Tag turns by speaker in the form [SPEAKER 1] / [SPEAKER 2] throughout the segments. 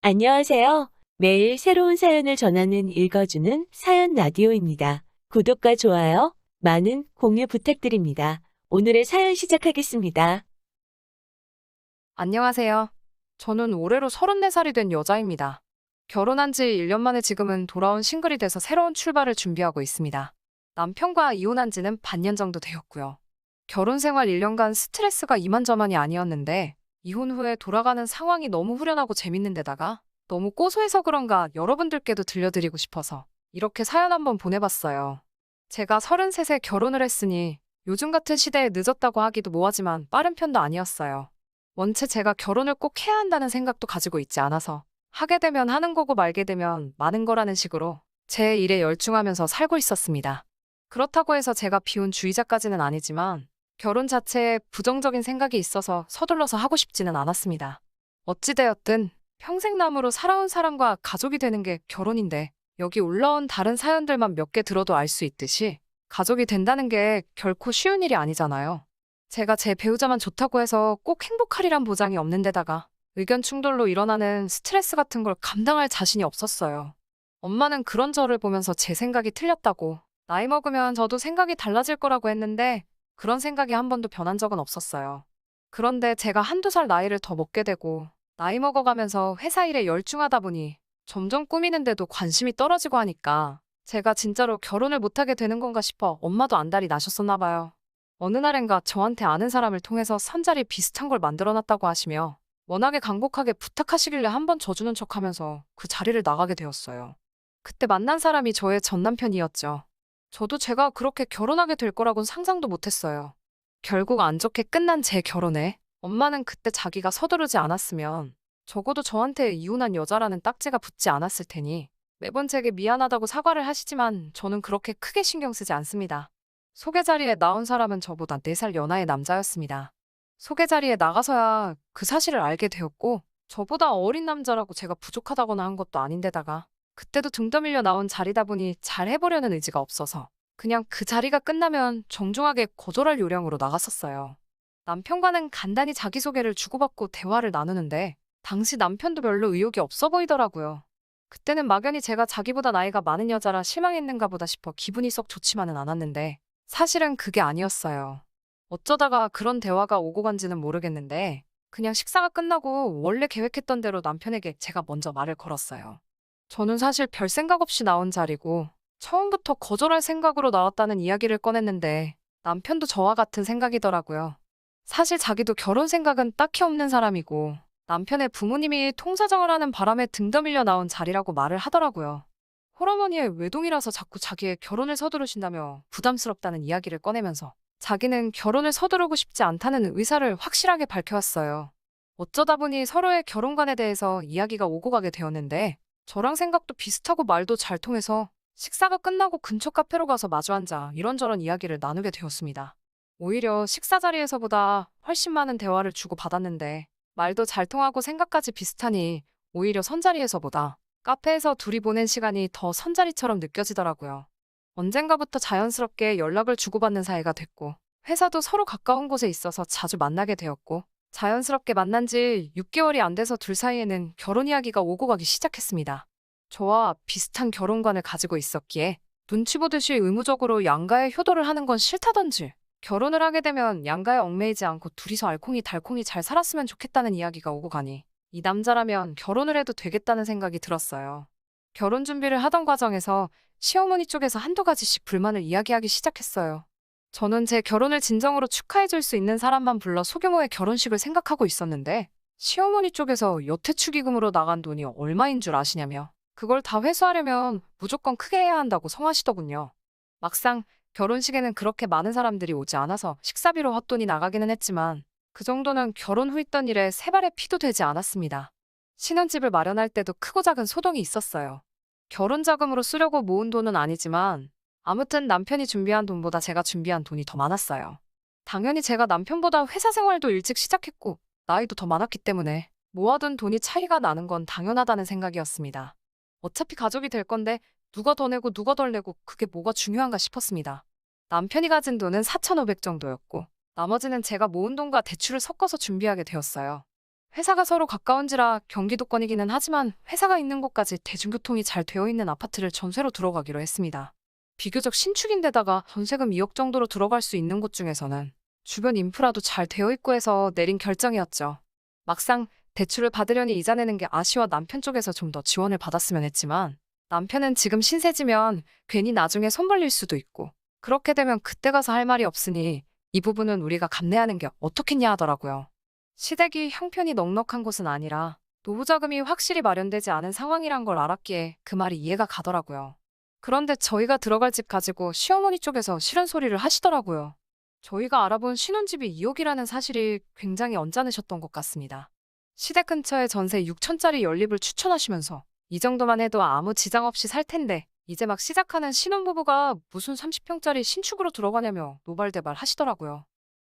[SPEAKER 1] 안녕하세요. 매일 새로운 사연을 전하는 읽어주는 사연 라디오입니다. 구독과 좋아요, 많은 공유 부탁드립니다. 오늘의 사연 시작하겠습니다.
[SPEAKER 2] 안녕하세요. 저는 올해로 34살이 된 여자입니다. 결혼한 지 1년 만에 지금은 돌아온 싱글이 돼서 새로운 출발을 준비하고 있습니다. 남편과 이혼한 지는 반년 정도 되었고요. 결혼 생활 1년간 스트레스가 이만저만이 아니었는데 이혼 후에 돌아가는 상황이 너무 후련하고 재밌는 데다가 너무 고소해서 그런가 여러분들께도 들려드리고 싶어서 이렇게 사연 한번 보내봤어요. 제가 33세 결혼을 했으니 요즘 같은 시대에 늦었다고 하기도 뭐하지만 빠른 편도 아니었어요. 원체 제가 결혼을 꼭 해야 한다는 생각도 가지고 있지 않아서 하게 되면 하는 거고 말게 되면 마는 거라는 식으로 제 일에 열중하면서 살고 있었습니다. 그렇다고 해서 제가 비혼주의자까지는 아니지만 결혼 자체에 부정적인 생각이 있어서 서둘러서 하고 싶지는 않았습니다. 어찌되었든 평생 남으로 살아온 사람과 가족이 되는 게 결혼인데 여기 올라온 다른 사연들만 몇 개 들어도 알 수 있듯이 가족이 된다는 게 결코 쉬운 일이 아니잖아요. 제가 제 배우자만 좋다고 해서 꼭 행복하리란 보장이 없는 데다가 의견 충돌로 일어나는 스트레스 같은 걸 감당할 자신이 없었어요. 엄마는 그런 저를 보면서 제 생각이 틀렸다고, 나이 먹으면 저도 생각이 달라질 거라고 했는데 그런 생각이 한 번도 변한 적은 없었어요. 그런데 제가 한두 살 나이를 더 먹게 되고 나이 먹어가면서 회사 일에 열중하다 보니 점점 꾸미는데도 관심이 떨어지고 하니까 제가 진짜로 결혼을 못하게 되는 건가 싶어 엄마도 안달이 나셨었나 봐요. 어느 날엔가 저한테 아는 사람을 통해서 선자리 비슷한 걸 만들어놨다고 하시며 워낙에 간곡하게 부탁하시길래 한번 져주는 척하면서 그 자리를 나가게 되었어요. 그때 만난 사람이 저의 전 남편이었죠. 저도 제가 그렇게 결혼하게 될 거라고는 상상도 못했어요. 결국 안 좋게 끝난 제 결혼에 엄마는 그때 자기가 서두르지 않았으면 적어도 저한테 이혼한 여자라는 딱지가 붙지 않았을 테니 매번 제게 미안하다고 사과를 하시지만 저는 그렇게 크게 신경 쓰지 않습니다. 소개 자리에 나온 사람은 저보다 4살 연하의 남자였습니다. 소개 자리에 나가서야 그 사실을 알게 되었고 저보다 어린 남자라고 제가 부족하다거나 한 것도 아닌데다가 그때도 등 떠밀려 나온 자리다 보니 잘 해보려는 의지가 없어서 그냥 그 자리가 끝나면 정중하게 거절할 요량으로 나갔었어요. 남편과는 간단히 자기소개를 주고받고 대화를 나누는데 당시 남편도 별로 의욕이 없어 보이더라고요. 그때는 막연히 제가 자기보다 나이가 많은 여자라 실망했는가 보다 싶어 기분이 썩 좋지만은 않았는데 사실은 그게 아니었어요. 어쩌다가 그런 대화가 오고 간지는 모르겠는데 그냥 식사가 끝나고 원래 계획했던 대로 남편에게 제가 먼저 말을 걸었어요. 저는 사실 별 생각 없이 나온 자리고 처음부터 거절할 생각으로 나왔다는 이야기를 꺼냈는데 남편도 저와 같은 생각이더라고요. 사실 자기도 결혼 생각은 딱히 없는 사람이고 남편의 부모님이 통사정을 하는 바람에 등 떠밀려 나온 자리라고 말을 하더라고요. 홀어머니의 외동이라서 자꾸 자기의 결혼을 서두르신다며 부담스럽다는 이야기를 꺼내면서 자기는 결혼을 서두르고 싶지 않다는 의사를 확실하게 밝혀왔어요. 어쩌다 보니 서로의 결혼관에 대해서 이야기가 오고 가게 되었는데 저랑 생각도 비슷하고 말도 잘 통해서 식사가 끝나고 근처 카페로 가서 마주 앉아 이런저런 이야기를 나누게 되었습니다. 오히려 식사 자리에서보다 훨씬 많은 대화를 주고받았는데 말도 잘 통하고 생각까지 비슷하니 오히려 선자리에서보다 카페에서 둘이 보낸 시간이 더 선자리처럼 느껴지더라고요. 언젠가부터 자연스럽게 연락을 주고받는 사이가 됐고 회사도 서로 가까운 곳에 있어서 자주 만나게 되었고 자연스럽게 만난 지 6개월이 안 돼서 둘 사이에는 결혼 이야기가 오고 가기 시작했습니다. 저와 비슷한 결혼관을 가지고 있었기에 눈치 보듯이 의무적으로 양가에 효도를 하는 건 싫다던지 결혼을 하게 되면 양가에 얽매이지 않고 둘이서 알콩달콩이 잘 살았으면 좋겠다는 이야기가 오고 가니 이 남자라면 결혼을 해도 되겠다는 생각이 들었어요. 결혼 준비를 하던 과정에서 시어머니 쪽에서 한두 가지씩 불만을 이야기하기 시작했어요. 저는 제 결혼을 진정으로 축하해줄 수 있는 사람만 불러 소규모의 결혼식을 생각하고 있었는데 시어머니 쪽에서 여태 축의금으로 나간 돈이 얼마인 줄 아시냐며 그걸 다 회수하려면 무조건 크게 해야 한다고 성하시더군요. 막상 결혼식에는 그렇게 많은 사람들이 오지 않아서 식사비로 헛돈이 나가기는 했지만 그 정도는 결혼 후 있던 일에 세 발의 피도 되지 않았습니다. 신혼집을 마련할 때도 크고 작은 소동이 있었어요. 결혼 자금으로 쓰려고 모은 돈은 아니지만 아무튼 남편이 준비한 돈보다 제가 준비한 돈이 더 많았어요. 당연히 제가 남편보다 회사 생활도 일찍 시작했고 나이도 더 많았기 때문에 모아둔 돈이 차이가 나는 건 당연하다는 생각이었습니다. 어차피 가족이 될 건데 누가 더 내고 누가 덜 내고 그게 뭐가 중요한가 싶었습니다. 남편이 가진 돈은 4,500 정도였고 나머지는 제가 모은 돈과 대출을 섞어서 준비하게 되었어요. 회사가 서로 가까운지라 경기도권이기는 하지만 회사가 있는 곳까지 대중교통이 잘 되어 있는 아파트를 전세로 들어가기로 했습니다. 비교적 신축인데다가 전세금 2억 정도로 들어갈 수 있는 곳 중에서는 주변 인프라도 잘 되어 있고 해서 내린 결정이었죠. 막상 대출을 받으려니 이자 내는 게 아쉬워 남편 쪽에서 좀 더 지원을 받았으면 했지만 남편은 지금 신세지면 괜히 나중에 손 벌릴 수도 있고 그렇게 되면 그때 가서 할 말이 없으니 이 부분은 우리가 감내하는 게 어떻겠냐 하더라고요. 시댁이 형편이 넉넉한 곳은 아니라 노후자금이 확실히 마련되지 않은 상황이란 걸 알았기에 그 말이 이해가 가더라고요. 그런데 저희가 들어갈 집 가지고 시어머니 쪽에서 싫은 소리를 하시더라고요. 저희가 알아본 신혼집이 2억이라는 사실이 굉장히 언짢으셨던 것 같습니다. 시댁 근처에 전세 6천짜리 연립을 추천하시면서 이 정도만 해도 아무 지장 없이 살 텐데 이제 막 시작하는 신혼부부가 무슨 30평짜리 신축으로 들어가냐며 노발대발 하시더라고요.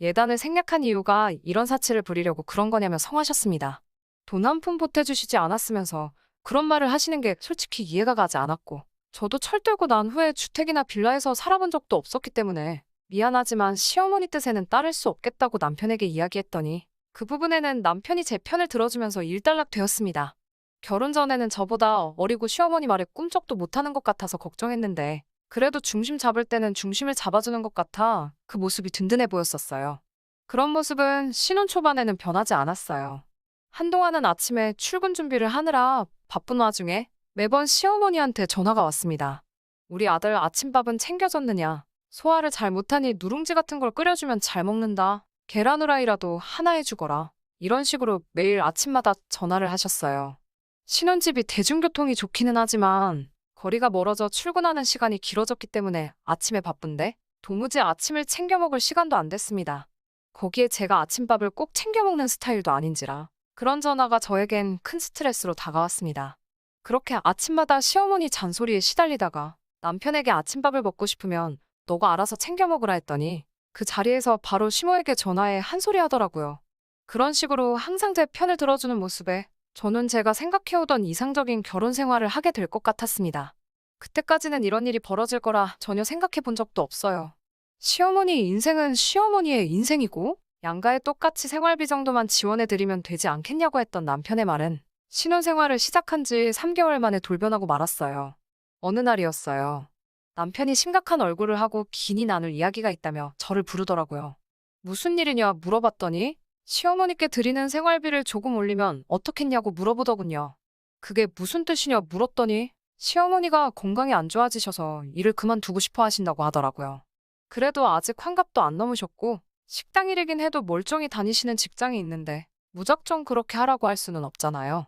[SPEAKER 2] 예단을 생략한 이유가 이런 사치를 부리려고 그런 거냐며 성하셨습니다. 돈 한 푼 보태주시지 않았으면서 그런 말을 하시는 게 솔직히 이해가 가지 않았고 저도 철 들고 난 후에 주택이나 빌라에서 살아본 적도 없었기 때문에 미안하지만 시어머니 뜻에는 따를 수 없겠다고 남편에게 이야기했더니 그 부분에는 남편이 제 편을 들어주면서 일단락되었습니다. 결혼 전에는 저보다 어리고 시어머니 말에 꿈쩍도 못하는 것 같아서 걱정했는데 그래도 중심 잡을 때는 중심을 잡아주는 것 같아 그 모습이 든든해 보였었어요. 그런 모습은 신혼 초반에는 변하지 않았어요. 한동안은 아침에 출근 준비를 하느라 바쁜 와중에 매번 시어머니한테 전화가 왔습니다. 우리 아들 아침밥은 챙겨줬느냐? 소화를 잘 못하니 누룽지 같은 걸 끓여주면 잘 먹는다. 계란 후라이라도 하나 해주거라. 이런 식으로 매일 아침마다 전화를 하셨어요. 신혼집이 대중교통이 좋기는 하지만 거리가 멀어져 출근하는 시간이 길어졌기 때문에 아침에 바쁜데 도무지 아침을 챙겨 먹을 시간도 안 됐습니다. 거기에 제가 아침밥을 꼭 챙겨 먹는 스타일도 아닌지라 그런 전화가 저에겐 큰 스트레스로 다가왔습니다. 그렇게 아침마다 시어머니 잔소리에 시달리다가 남편에게 아침밥을 먹고 싶으면 너가 알아서 챙겨 먹으라 했더니 그 자리에서 바로 시모에게 전화해 한 소리 하더라고요. 그런 식으로 항상 제 편을 들어주는 모습에 저는 제가 생각해오던 이상적인 결혼 생활을 하게 될 것 같았습니다. 그때까지는 이런 일이 벌어질 거라 전혀 생각해 본 적도 없어요. 시어머니 인생은 시어머니의 인생이고 양가에 똑같이 생활비 정도만 지원해드리면 되지 않겠냐고 했던 남편의 말은 신혼생활을 시작한 지 3개월 만에 돌변하고 말았어요. 어느 날이었어요. 남편이 심각한 얼굴을 하고 긴히 나눌 이야기가 있다며 저를 부르더라고요. 무슨 일이냐 물어봤더니 시어머니께 드리는 생활비를 조금 올리면 어떻겠냐고 물어보더군요. 그게 무슨 뜻이냐 물었더니 시어머니가 건강이 안 좋아지셔서 일을 그만두고 싶어 하신다고 하더라고요. 그래도 아직 환갑도 안 넘으셨고 식당 일이긴 해도 멀쩡히 다니시는 직장이 있는데 무작정 그렇게 하라고 할 수는 없잖아요.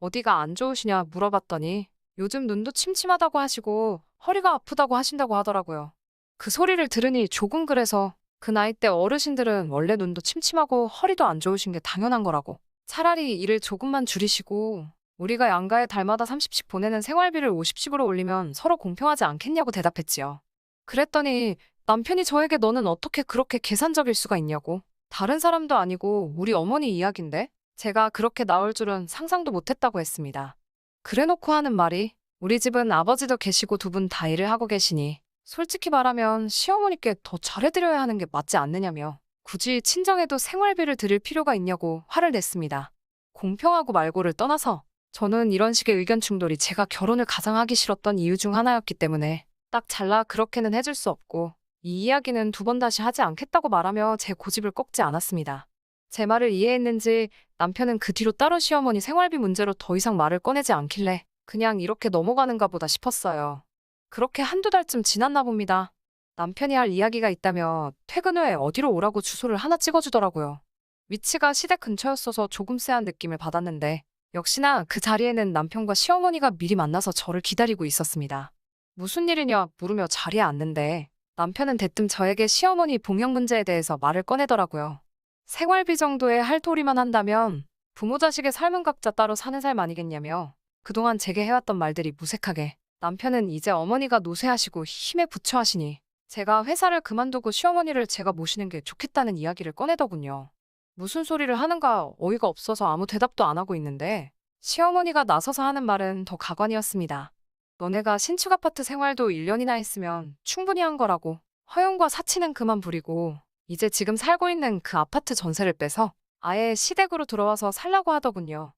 [SPEAKER 2] 어디가 안 좋으시냐 물어봤더니 요즘 눈도 침침하다고 하시고 허리가 아프다고 하신다고 하더라고요. 그 소리를 들으니 조금 그래서 그 나이 때 어르신들은 원래 눈도 침침하고 허리도 안 좋으신 게 당연한 거라고. 차라리 일을 조금만 줄이시고 우리가 양가에 달마다 30씩 보내는 생활비를 50씩으로 올리면 서로 공평하지 않겠냐고 대답했지요. 그랬더니 남편이 저에게 너는 어떻게 그렇게 계산적일 수가 있냐고. 다른 사람도 아니고 우리 어머니 이야기인데 제가 그렇게 나올 줄은 상상도 못했다고 했습니다. 그래놓고 하는 말이 우리 집은 아버지도 계시고 두 분 다 일을 하고 계시니 솔직히 말하면 시어머니께 더 잘해드려야 하는 게 맞지 않느냐며 굳이 친정에도 생활비를 드릴 필요가 있냐고 화를 냈습니다. 공평하고 말고를 떠나서 저는 이런 식의 의견 충돌이 제가 결혼을 가장 하기 싫었던 이유 중 하나였기 때문에 딱 잘라 그렇게는 해줄 수 없고 이 이야기는 두 번 다시 하지 않겠다고 말하며 제 고집을 꺾지 않았습니다. 제 말을 이해했는지 남편은 그 뒤로 따로 시어머니 생활비 문제로 더 이상 말을 꺼내지 않길래 그냥 이렇게 넘어가는가 보다 싶었어요. 그렇게 한두 달쯤 지났나 봅니다. 남편이 할 이야기가 있다며 퇴근 후에 어디로 오라고 주소를 하나 찍어주더라고요. 위치가 시댁 근처였어서 조금 쎄한 느낌을 받았는데 역시나 그 자리에는 남편과 시어머니가 미리 만나서 저를 기다리고 있었습니다. 무슨 일이냐 물으며 자리에 앉는데 남편은 대뜸 저에게 시어머니 봉양 문제에 대해서 말을 꺼내더라고요. 생활비 정도의 할도리만 한다면 부모 자식의 삶은 각자 따로 사는 삶 아니겠냐며 그동안 제게 해왔던 말들이 무색하게 남편은 이제 어머니가 노쇠하시고 힘에 부처하시니 제가 회사를 그만두고 시어머니를 제가 모시는 게 좋겠다는 이야기를 꺼내더군요. 무슨 소리를 하는가 어이가 없어서 아무 대답도 안 하고 있는데 시어머니가 나서서 하는 말은 더 가관이었습니다. 너네가 신축 아파트 생활도 1년이나 했으면 충분히 한 거라고. 허용과 사치는 그만 부리고 이제 지금 살고 있는 그 아파트 전세를 빼서 아예 시댁으로 들어와서 살라고 하더군요.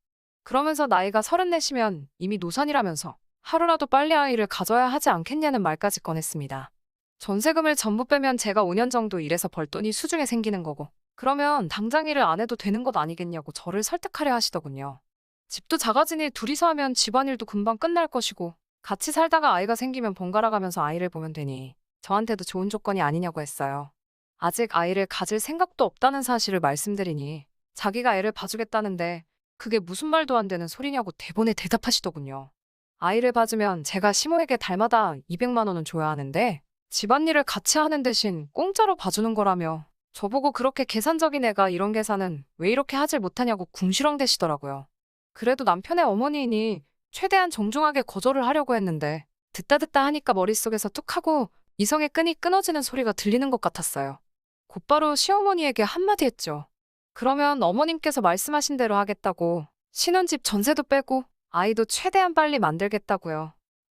[SPEAKER 2] 그러면서 나이가 34시면 이미 노산이라면서 하루라도 빨리 아이를 가져야 하지 않겠냐는 말까지 꺼냈습니다. 전세금을 전부 빼면 제가 5년 정도 일해서 벌 돈이 수중에 생기는 거고, 그러면 당장 일을 안 해도 되는 것 아니겠냐고 저를 설득하려 하시더군요. 집도 작아지니 둘이서 하면 집안일도 금방 끝날 것이고, 같이 살다가 아이가 생기면 번갈아 가면서 아이를 보면 되니 저한테도 좋은 조건이 아니냐고 했어요. 아직 아이를 가질 생각도 없다는 사실을 말씀드리니 자기가 애를 봐주겠다는데 그게 무슨 말도 안 되는 소리냐고 대본에 대답하시더군요. 아이를 봐주면 제가 시모에게 달마다 200만 원은 줘야 하는데 집안일을 같이 하는 대신 공짜로 봐주는 거라며 저보고 그렇게 계산적인 애가 이런 계산은 왜 이렇게 하질 못하냐고 궁시렁대시더라고요. 그래도 남편의 어머니이니 최대한 정중하게 거절을 하려고 했는데 듣다 하니까 머릿속에서 툭 하고 이성의 끈이 끊어지는 소리가 들리는 것 같았어요. 곧바로 시어머니에게 한마디 했죠. 그러면 어머님께서 말씀하신 대로 하겠다고 신혼집 전세도 빼고 아이도 최대한 빨리 만들겠다고요.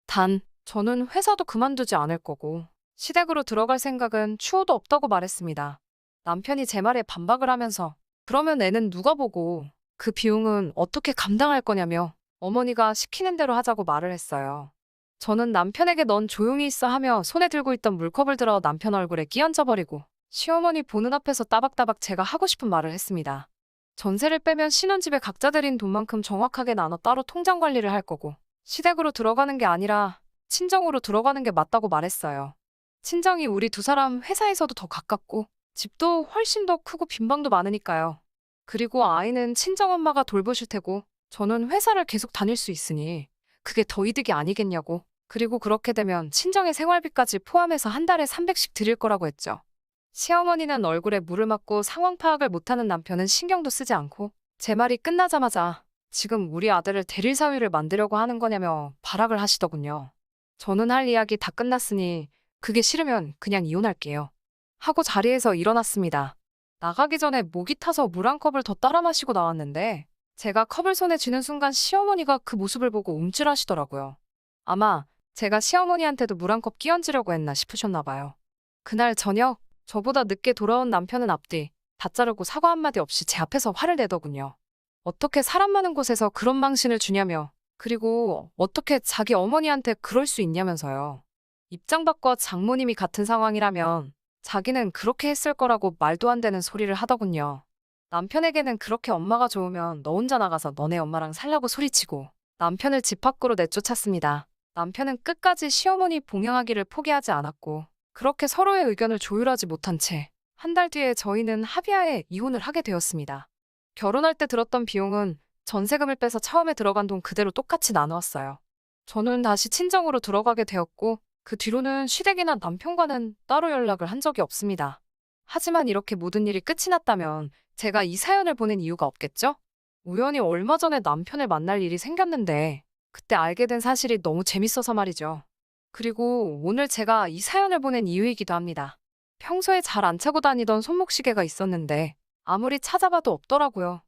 [SPEAKER 2] 단, 저는 회사도 그만두지 않을 거고 시댁으로 들어갈 생각은 추호도 없다고 말했습니다. 남편이 제 말에 반박을 하면서 그러면 애는 누가 보고 그 비용은 어떻게 감당할 거냐며 어머니가 시키는 대로 하자고 말을 했어요. 저는 남편에게 넌 조용히 있어 하며 손에 들고 있던 물컵을 들어 남편 얼굴에 끼얹어버리고 시어머니 보는 앞에서 따박따박 제가 하고 싶은 말을 했습니다. 전세를 빼면 신혼집에 각자 들인 돈만큼 정확하게 나눠 따로 통장 관리를 할 거고 시댁으로 들어가는 게 아니라 친정으로 들어가는 게 맞다고 말했어요. 친정이 우리 두 사람 회사에서도 더 가깝고 집도 훨씬 더 크고 빈방도 많으니까요. 그리고 아이는 친정엄마가 돌보실 테고 저는 회사를 계속 다닐 수 있으니 그게 더 이득이 아니겠냐고. 그리고 그렇게 되면 친정의 생활비까지 포함해서 한 달에 300씩 드릴 거라고 했죠. 시어머니는 얼굴에 물을 맞고 상황 파악을 못하는 남편은 신경도 쓰지 않고 제 말이 끝나자마자 지금 우리 아들을 데릴 사위를 만들려고 하는 거냐며 발악을 하시더군요. 저는 할 이야기 다 끝났으니 그게 싫으면 그냥 이혼할게요. 하고 자리에서 일어났습니다. 나가기 전에 목이 타서 물 한 컵을 더 따라 마시고 나왔는데 제가 컵을 손에 쥐는 순간 시어머니가 그 모습을 보고 움찔하시더라고요. 아마 제가 시어머니한테도 물 한 컵 끼얹으려고 했나 싶으셨나 봐요. 그날 저녁 저보다 늦게 돌아온 남편은 앞뒤 다 자르고 사과 한마디 없이 제 앞에서 화를 내더군요. 어떻게 사람 많은 곳에서 그런 망신을 주냐며 그리고 어떻게 자기 어머니한테 그럴 수 있냐면서요. 입장 바꿔 장모님이 같은 상황이라면 자기는 그렇게 했을 거라고 말도 안 되는 소리를 하더군요. 남편에게는 그렇게 엄마가 좋으면 너 혼자 나가서 너네 엄마랑 살라고 소리치고 남편을 집 밖으로 내쫓았습니다. 남편은 끝까지 시어머니 봉양하기를 포기하지 않았고 그렇게 서로의 의견을 조율하지 못한 채 한 달 뒤에 저희는 합의하에 이혼을 하게 되었습니다. 결혼할 때 들었던 비용은 전세금을 빼서 처음에 들어간 돈 그대로 똑같이 나누었어요. 저는 다시 친정으로 들어가게 되었고 그 뒤로는 시댁이나 남편과는 따로 연락을 한 적이 없습니다. 하지만 이렇게 모든 일이 끝이 났다면 제가 이 사연을 보낸 이유가 없겠죠? 우연히 얼마 전에 남편을 만날 일이 생겼는데 그때 알게 된 사실이 너무 재밌어서 말이죠. 그리고 오늘 제가 이 사연을 보낸 이유이기도 합니다. 평소에 잘 안 차고 다니던 손목시계가 있었는데 아무리 찾아봐도 없더라고요.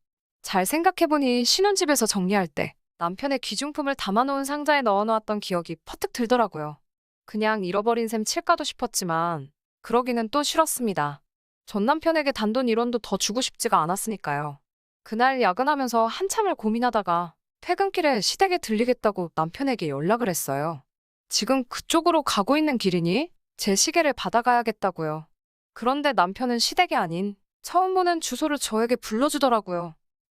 [SPEAKER 2] 잘 생각해보니 신혼집에서 정리할 때 남편의 귀중품을 담아놓은 상자에 넣어놓았던 기억이 퍼뜩 들더라고요. 그냥 잃어버린 셈 칠까도 싶었지만 그러기는 또 싫었습니다. 전 남편에게 단돈 1원도 더 주고 싶지가 않았으니까요. 그날 야근하면서 한참을 고민하다가 퇴근길에 시댁에 들리겠다고 남편에게 연락을 했어요. 지금 그쪽으로 가고 있는 길이니 제 시계를 받아가야겠다고요. 그런데 남편은 시댁이 아닌 처음 보는 주소를 저에게 불러주더라고요.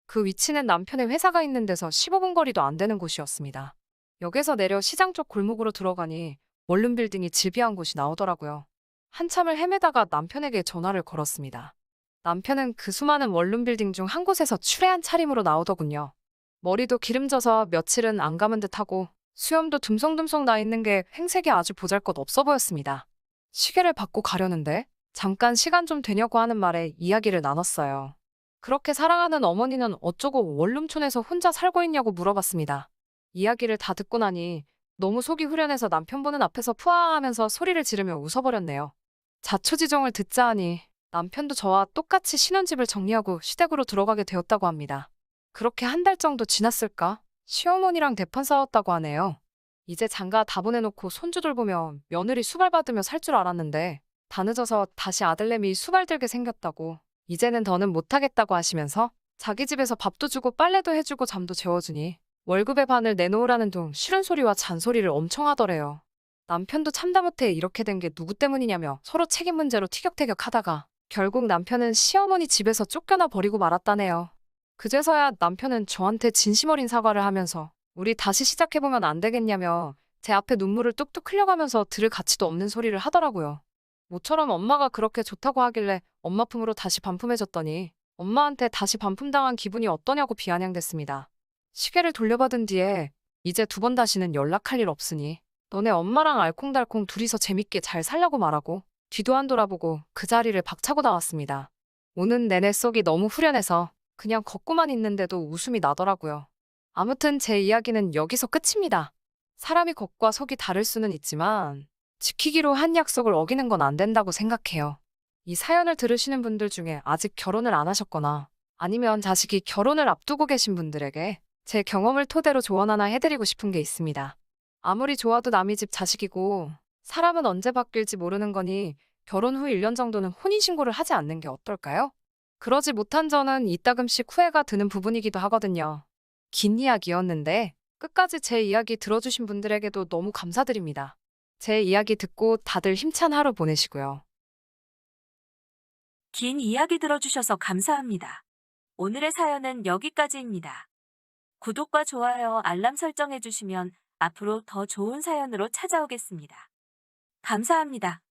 [SPEAKER 2] 그 위치는 남편의 회사가 있는 데서 15분 거리도 안 되는 곳이었습니다. 역에서 내려 시장 쪽 골목으로 들어가니 원룸 빌딩이 질비한 곳이 나오더라고요. 한참을 헤매다가 남편에게 전화를 걸었습니다. 남편은 그 수많은 원룸 빌딩 중 한 곳에서 추레한 차림으로 나오더군요. 머리도 기름져서 며칠은 안 감은 듯하고 수염도 듬성듬성 나 있는 게 행색이 아주 보잘것없어 보였습니다. 시계를 받고 가려는데 잠깐 시간 좀 되냐고 하는 말에 이야기를 나눴어요. 그렇게 사랑하는 어머니는 어쩌고 원룸촌에서 혼자 살고 있냐고 물어봤습니다. 이야기를 다 듣고 나니 너무 속이 후련해서 남편 보는 앞에서 푸아하면서 소리를 지르며 웃어버렸네요. 자초지종을 듣자 하니 남편도 저와 똑같이 신혼집을 정리하고 시댁으로 들어가게 되었다고 합니다. 그렇게 한 달 정도 지났을까? 시어머니랑 대판 싸웠다고 하네요. 이제 장가 다 보내놓고 손주들 보며 며느리 수발받으며 살 줄 알았는데 다 늦어서 다시 아들내미 수발들게 생겼다고 이제는 더는 못하겠다고 하시면서 자기 집에서 밥도 주고 빨래도 해주고 잠도 재워주니 월급의 반을 내놓으라는 둥 싫은 소리와 잔소리를 엄청 하더래요. 남편도 참다 못해 이렇게 된 게 누구 때문이냐며 서로 책임 문제로 티격태격 하다가 결국 남편은 시어머니 집에서 쫓겨나 버리고 말았다네요. 그제서야 남편은 저한테 진심 어린 사과를 하면서 우리 다시 시작해보면 안 되겠냐며 제 앞에 눈물을 뚝뚝 흘려가면서 들을 가치도 없는 소리를 하더라고요. 모처럼 엄마가 그렇게 좋다고 하길래 엄마 품으로 다시 반품해줬더니 엄마한테 다시 반품당한 기분이 어떠냐고 비아냥댔습니다. 시계를 돌려받은 뒤에 이제 두 번 다시는 연락할 일 없으니 너네 엄마랑 알콩달콩 둘이서 재밌게 잘 살라고 말하고 뒤도 안 돌아보고 그 자리를 박차고 나왔습니다. 오는 내내 속이 너무 후련해서 그냥 걷고만 있는데도 웃음이 나더라고요. 아무튼 제 이야기는 여기서 끝입니다. 사람이 겉과 속이 다를 수는 있지만 지키기로 한 약속을 어기는 건 안 된다고 생각해요. 이 사연을 들으시는 분들 중에 아직 결혼을 안 하셨거나 아니면 자식이 결혼을 앞두고 계신 분들에게 제 경험을 토대로 조언 하나 해드리고 싶은 게 있습니다. 아무리 좋아도 남의 집 자식이고 사람은 언제 바뀔지 모르는 거니 결혼 후 1년 정도는 혼인신고를 하지 않는 게 어떨까요? 그러지 못한 저는 이따금씩 후회가 드는 부분이기도 하거든요. 긴 이야기였는데 끝까지 제 이야기 들어주신 분들에게도 너무 감사드립니다. 제 이야기 듣고 다들 힘찬 하루 보내시고요.
[SPEAKER 1] 긴 이야기 들어주셔서 감사합니다. 오늘의 사연은 여기까지입니다. 구독과 좋아요, 알람 설정해주시면 앞으로 더 좋은 사연으로 찾아오겠습니다. 감사합니다.